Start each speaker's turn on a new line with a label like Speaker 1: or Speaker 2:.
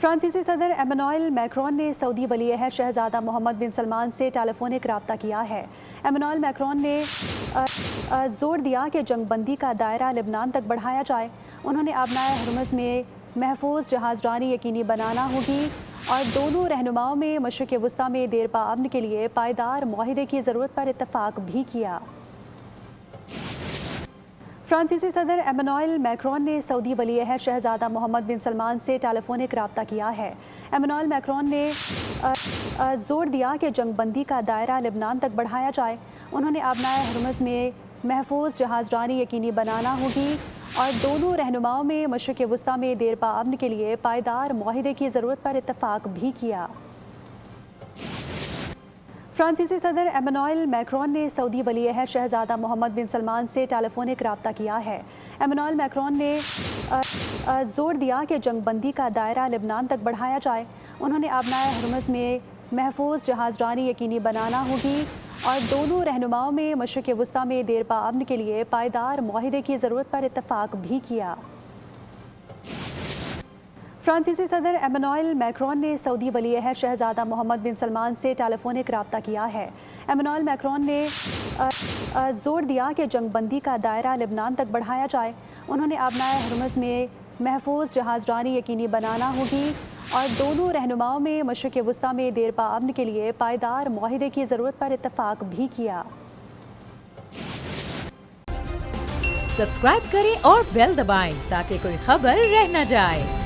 Speaker 1: فرانسیسی صدر Emmanuel Macron نے سعودی ولی عہد شہزادہ محمد بن سلمان سے ٹیلیفونک رابطہ کیا ہے۔ ایمانوئل میکرون نے زور دیا کہ جنگ بندی کا دائرہ لبنان تک بڑھایا جائے۔ انہوں نے آبنائے ہرمز میں محفوظ جہاز رانی یقینی بنانا ہوگی اور دونوں رہنماؤں میں مشرق وسطیٰ میں دیر پا امن کے لیے پائیدار معاہدے کی ضرورت پر اتفاق بھی کیا۔ فرانسیسی صدر ایمانوئل میکرون نے سعودی ولی عہد شہزادہ محمد بن سلمان سے ٹیلیفونک رابطہ کیا ہے۔ ایمانوئل میکرون نے زور دیا کہ جنگ بندی کا دائرہ لبنان تک بڑھایا جائے۔ انہوں نے آبنائے ہرمز میں محفوظ جہاز رانی یقینی بنانا ہوگی اور دونوں رہنماؤں میں مشرق وسطیٰ میں دیر پا امن کے لیے پائیدار معاہدے کی ضرورت پر اتفاق بھی کیا۔ فرانسیسی صدر ایمانوئل میکرون نے سعودی ولی عہد شہزادہ محمد بن سلمان سے ٹیلیفونک رابطہ کیا ہے۔ ایمانوئل میکرون نے زور دیا کہ جنگ بندی کا دائرہ لبنان تک بڑھایا جائے۔ انہوں نے آبنائے ہرمز میں محفوظ جہاز رانی یقینی بنانا ہوگی اور دونوں رہنماؤں میں مشرق وسطیٰ میں دیر پا امن کے لیے پائیدار معاہدے کی ضرورت پر اتفاق بھی کیا۔ فرانسیسی صدر ایمانوئل میکرون نے سعودی ولی عہد شہزادہ محمد بن سلمان سے ٹیلیفونک رابطہ کیا ہے۔ ایمانوئل میکرون نے زور دیا کہ جنگ بندی کا دائرہ لبنان تک بڑھایا جائے۔ انہوں نے آبنائے ہرمز میں محفوظ جہاز رانی یقینی بنانا ہوگی اور دونوں رہنماؤں میں مشرق وسطیٰ میں دیر پا امن کے لیے پائیدار معاہدے کی ضرورت پر اتفاق بھی کیا۔
Speaker 2: سبسکرائب کریں اور بیل دبائیں تاکہ کوئی خبر رہ نہ جائے۔